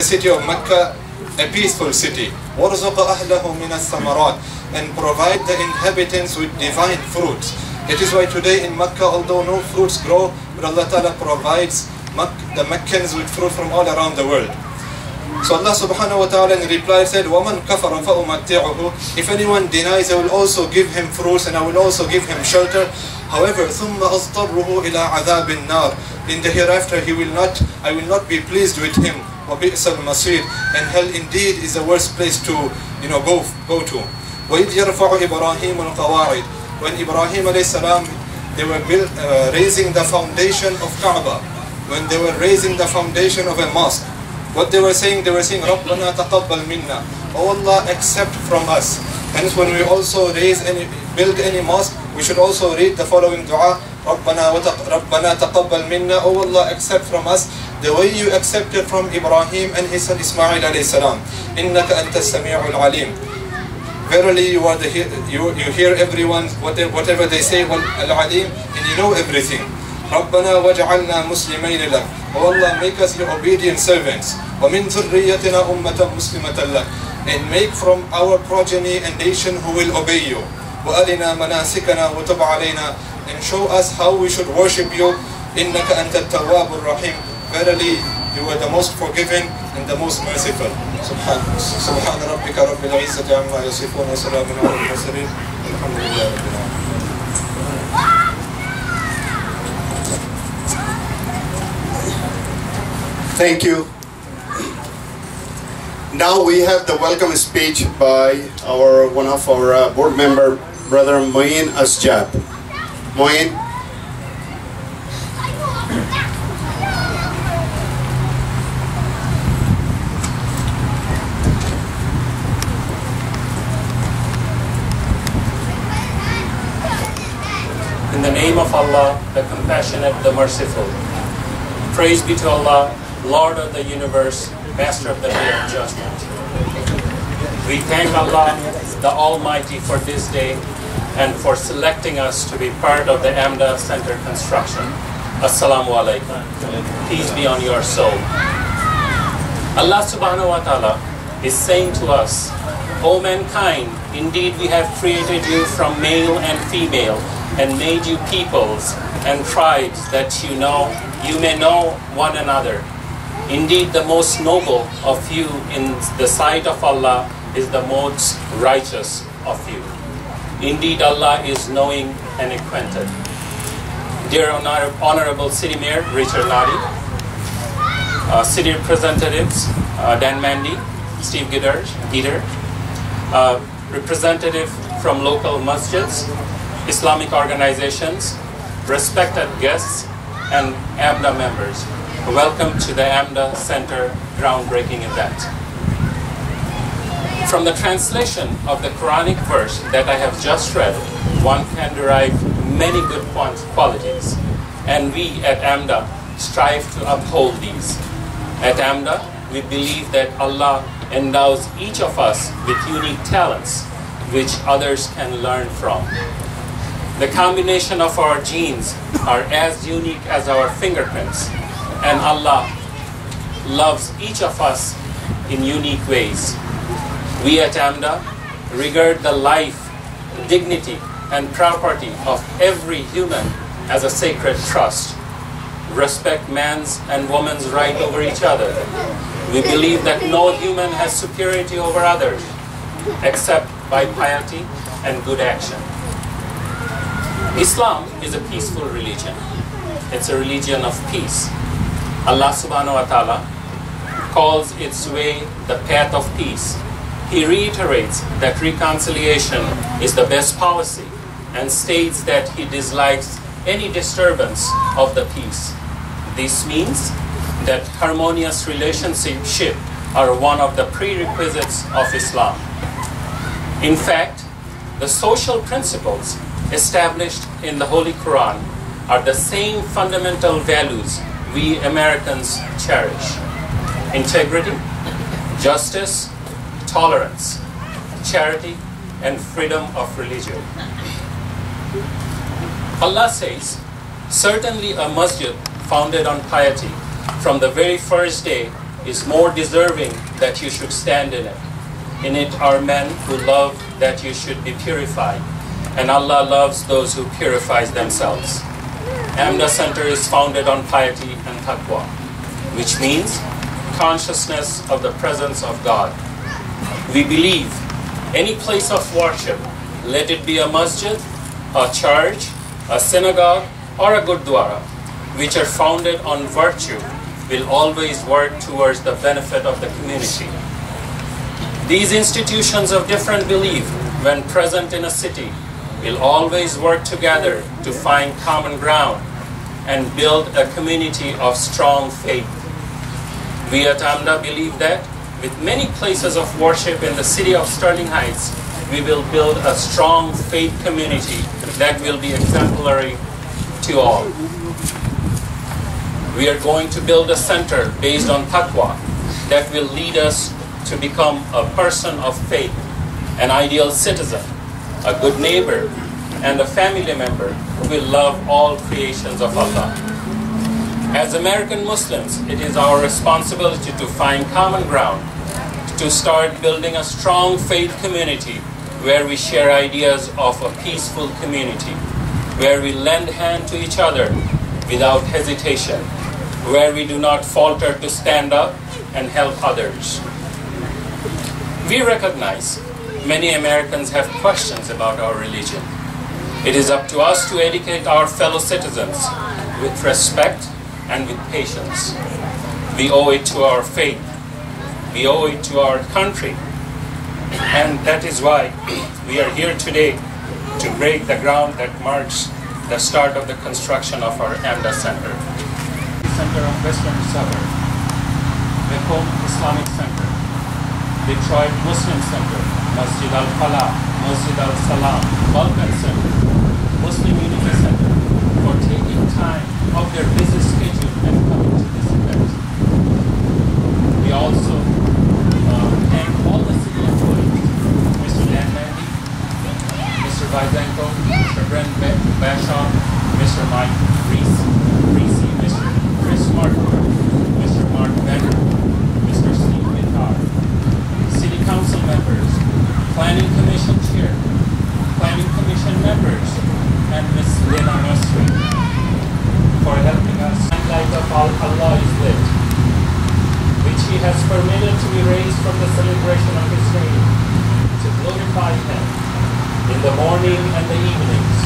city of Mecca a peaceful city. وَرْزُقَ أَهْلَهُ مِنَ الثَّمَرَاتِ, and provide the inhabitants with divine fruits. It is why today in Mecca, although no fruits grow, but Allah Ta'ala provides the Meccans with fruit from all around the world. So Allah subhanahu wa ta'ala in reply said, وَمَنْ كَفَرَ فَأُمَتِّعُهُ, if anyone denies, I will also give him fruits and I will also give him shelter. However, ثُمَّ أَضْطَرُّهُ إِلَىٰ عَذَابِ النَّارِ, in the hereafter I will not be pleased with him. وَبِئْسَ الْمَصِيرِ, and hell indeed is the worst place to go to. وَإِذْ يَرْفَعُ إِبْرَاهِيمُ الْقَوَاعِدِ, when Ibrahim alayhi salam, they were raising the foundation of Kaaba, when they were raising the foundation of a mosque, what they were saying رَبَّنَا تَقَبَّلْ مِنَّا, oh Allah, accept from us. Hence when we also build any mosque, we should also read the following dua, رَبَّنَا تَقَبَّلْ مِنَّا, oh Allah, accept from us the way you accepted from Ibrahim and his son Ismail alayhi salam. إِنَّكَ أَنْتَ السَّمِيعُ الْعَلِيمُ, verily you are you hear everyone, whatever they say, al-alim, and you know everything. رَبَّنَا وَجْعَلْنَا مُسْلِمَيْنِ لَكَ, oh Allah, make us your obedient servants. وَمِنْ ذُرِّيَّتِنَا أُمَّةً مُسْلِمَةً لَكَ, and make from our progeny a nation who will obey you. وَأَرِنَا مَنَاسِكَنَا وَتُبْ عَلَيْنَا, and show us how we should worship you. إِنَّكَ أَنْتَ التَّوَّابُ الرَّحِيمُ, verily you are the most forgiving and the most merciful. سبحان ربك رب العزة عما يصفون وسلام على المرسلين والحمد لله رب العالمين. Thank you. Now we have the welcome speech by one of our board member, Brother Moin Asjad. Moin. In the name of Allah, the Compassionate, the Merciful. Praise be to Allah, Lord of the universe, Master of the Day of Judgment. We thank Allah, the Almighty, for this day and for selecting us to be part of the AMDA Center construction. Assalamu alaikum. Peace be on your soul. Allah subhanahu wa ta'ala is saying to us, O mankind, indeed we have created you from male and female and made you peoples and tribes that you may know one another. Indeed, the most noble of you in the sight of Allah is the most righteous of you. Indeed, Allah is knowing and acquainted. Dear Honorable City Mayor Richard Nadi, City Representatives Dan Mandy, Steve Gider, representative from local masjids, Islamic organizations, respected guests, and AMDA members. Welcome to the AMDA Center groundbreaking event. From the translation of the Quranic verse that I have just read, one can derive many good qualities, and we at AMDA strive to uphold these. At AMDA, we believe that Allah endows each of us with unique talents which others can learn from. The combination of our genes are as unique as our fingerprints, and Allah loves each of us in unique ways. We at AMDA regard the life, dignity, and property of every human as a sacred trust. Respect man's and woman's right over each other. We believe that no human has superiority over others except by piety and good action. Islam is a peaceful religion. It's a religion of peace. Allah subhanahu wa ta'ala calls its way the path of peace. He reiterates that reconciliation is the best policy and states that he dislikes any disturbance of the peace. This means that harmonious relationships are one of the prerequisites of Islam. In fact, the social principles established in the Holy Quran are the same fundamental values we Americans cherish: integrity, justice, tolerance, charity, and freedom of religion. Allah says, certainly a masjid founded on piety from the very first day is more deserving that you should stand in it. In it are men who love that you should be purified, and Allah loves those who purifies themselves. Amda Center is founded on piety and taqwa, which means consciousness of the presence of God. We believe any place of worship, let it be a masjid, a church, a synagogue, or a gurdwara, which are founded on virtue, will always work towards the benefit of the community. These institutions of different belief, when present in a city, will always work together to find common ground and build a community of strong faith. We at AMDA believe that with many places of worship in the city of Sterling Heights, we will build a strong faith community that will be exemplary to all. We are going to build a center based on taqwa that will lead us to become a person of faith, an ideal citizen, a good neighbor, and a family member who will love all creations of Allah. As American Muslims, it is our responsibility to find common ground, to start building a strong faith community where we share ideas of a peaceful community, where we lend hand to each other without hesitation, where we do not falter to stand up and help others. We recognize many Americans have questions about our religion. It is up to us to educate our fellow citizens with respect and with patience. We owe it to our faith. We owe it to our country. And that is why we are here today to break the ground that marks the start of the construction of our AMDA Center. Center of Western Suburb, Macomb Islamic Center, Detroit Muslim Center, Masjid Al-Falah, Masjid Al-Salam, Balkan Center, Muslim Unity Center, for taking time of their busy schedule and coming to this event. We also thank all the city employees, Mr. Dan Mandy, Mr. Vyzenko, Mr. Brent Bashaw, Mr. Mike Reese, Mr. Chris Martin, Mr. Mark Benner, Mr. Steve Vitar, City Council members, Planning Commission Chair, Planning Commission members, and Ms. Lena Nasri for helping us. The light of Allah is lit, which He has permitted to be raised from the celebration of His name, to glorify Him in the morning and the evenings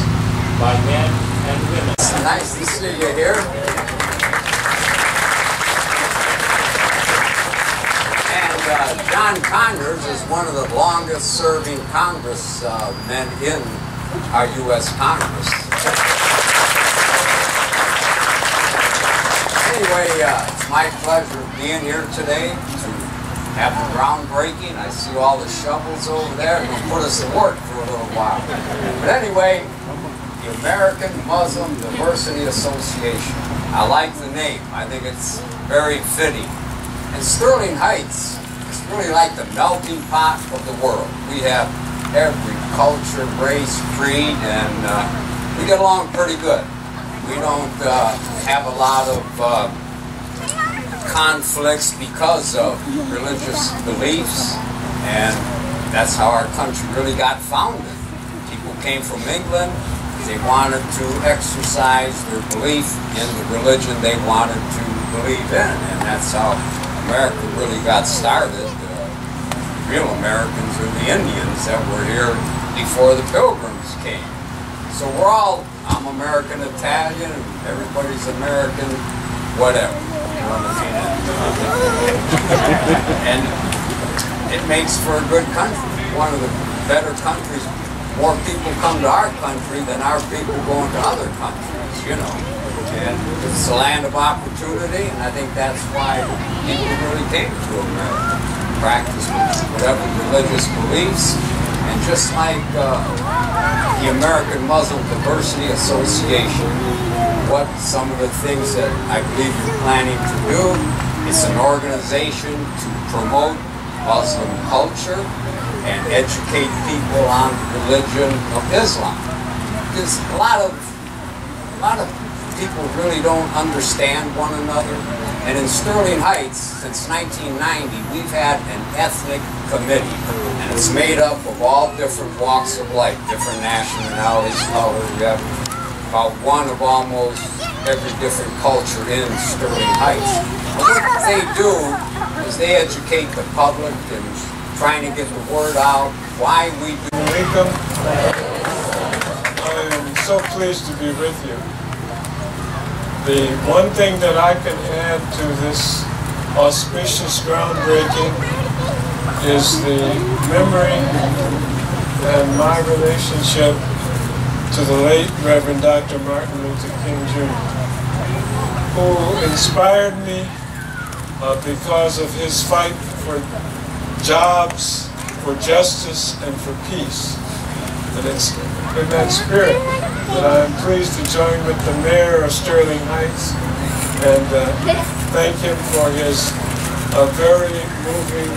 by men and women. It's nice to see you here. John Conyers is one of the longest serving congressmen in our U.S. Congress. Anyway, it's my pleasure being here today to have the groundbreaking. I see all the shovels over there. It'll put us to work for a little while. But anyway, the American Muslim Diversity Association. I like the name. I think it's very fitting. And Sterling Heights, it's really like the melting pot of the world. We have every culture, race, creed, and we get along pretty good. We don't have a lot of conflicts because of religious beliefs, and that's how our country really got founded. People came from England. They wanted to exercise their belief in the religion they wanted to believe in, and that's how America really got started. Real Americans are the Indians that were here before the Pilgrims came. So we're all, I'm American Italian, and everybody's American whatever. You know what I mean? And it makes for a good country. One of the better countries. More people come to our country than our people go into other countries, you know. And it's a land of opportunity, and I think that's why people really came to America. Practice whatever religious beliefs, and just like the American Muslim Diversity Association, what some of the things that I believe you're planning to do, it's an organization to promote Muslim culture and educate people on the religion of Islam. Because a lot of people really don't understand one another, And in Sterling Heights, since 1990, we've had an ethnic committee, and it's made up of all different walks of life, different nationalities, colors. We have about one of almost every different culture in Sterling Heights. And what they do is they educate the public and trying to get the word out why we do. Welcome. I am so pleased to be with you. The one thing that I can add to this auspicious groundbreaking is the memory and my relationship to the late Reverend Dr. Martin Luther King Jr., who inspired me because of his fight for jobs, for justice, and for peace. And it's in that spirit that I am pleased to join with the mayor of Sterling Heights and thank him for his very moving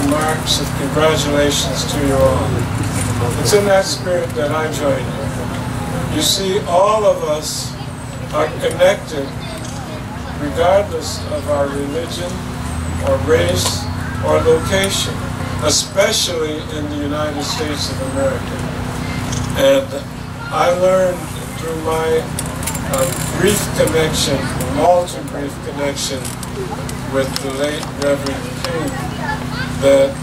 remarks of congratulations to you all. It's in that spirit that I join you. You see, all of us are connected regardless of our religion or race or location, especially in the United States of America. And I learned through my brief connection, ultra-brief connection with the late Reverend King, that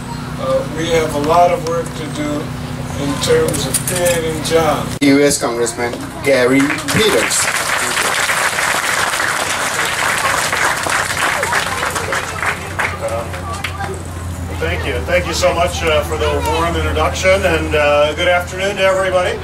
we have a lot of work to do in terms of creating jobs. U.S. Congressman Gary Peters. Thank you. Thank you so much for the warm introduction, and good afternoon to everybody.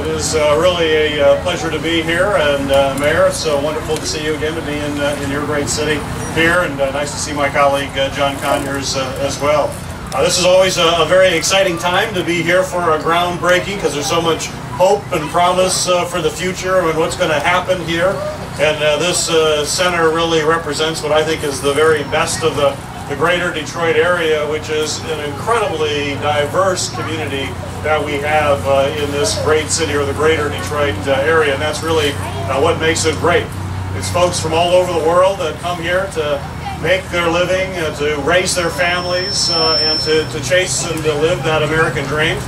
It is really a pleasure to be here, and Mayor, it's wonderful to see you again, to be in your great city here, and nice to see my colleague John Conyers as well. This is always a very exciting time to be here for a groundbreaking, because there's so much hope and promise for the future and what's going to happen here. And this center really represents what I think is the very best of the greater Detroit area, which is an incredibly diverse community that we have in this great city, or the greater Detroit area, and that's really what makes it great. It's folks from all over the world that come here to make their living, to raise their families, and to chase and to live that American dream.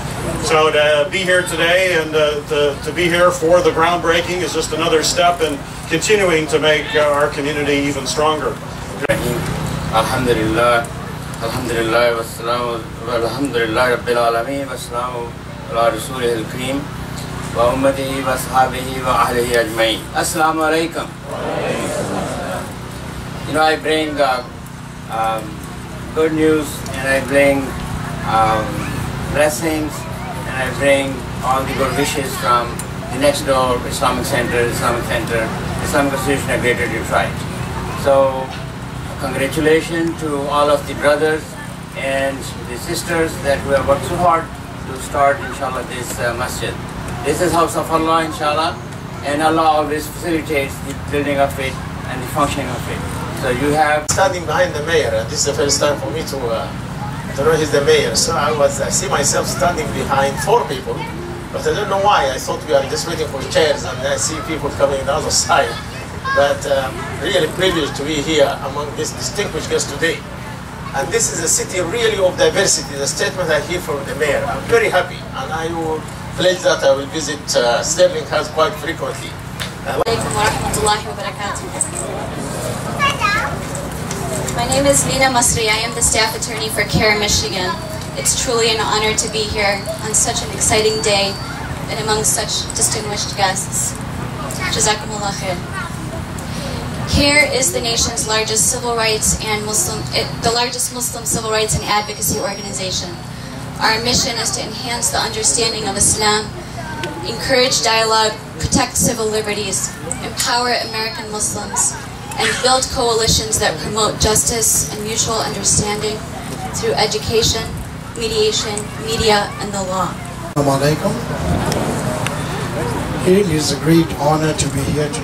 So to be here today and to be here for the groundbreaking is just another step in continuing to make our community even stronger. Alhamdulillah, Alhamdulillah, Alhamdulillah Rabbil Alameen, Wassalamu ala Rasulih al-Kareem, wa ummatihi wa ashabihi wa ahlihi ajma'in. Assalamu alaikum. You know, I bring good news, and I bring blessings, and I bring all the good wishes from the next door Islamic Center, Islamic Association of Greater Detroit. So, congratulations to all of the brothers and the sisters that who have worked so hard to start, inshallah, this masjid. This is House of Allah, inshallah, and Allah always facilitates the building of it and the functioning of it. So you have... Standing behind the mayor, and this is the first time for me to know he's the mayor. So I see myself standing behind 4 people, but I don't know why. I thought we are just waiting for chairs, and I see people coming on the other side. But really privileged to be here among these distinguished guests today. And this is a city really of diversity, the statement I hear from the mayor. I'm very happy, and I will pledge that I will visit Sterling Heights quite frequently. My name is Lina Masri. I am the staff attorney for CARE Michigan. It's truly an honor to be here on such an exciting day and among such distinguished guests. Jazakumullah khair. CARE is the nation's largest civil rights and the largest Muslim civil rights and advocacy organization. Our mission is to enhance the understanding of Islam, encourage dialogue, protect civil liberties, empower American Muslims, and build coalitions that promote justice and mutual understanding through education, mediation, media, and the law. Assalamu alaikum. It is a great honor to be here today.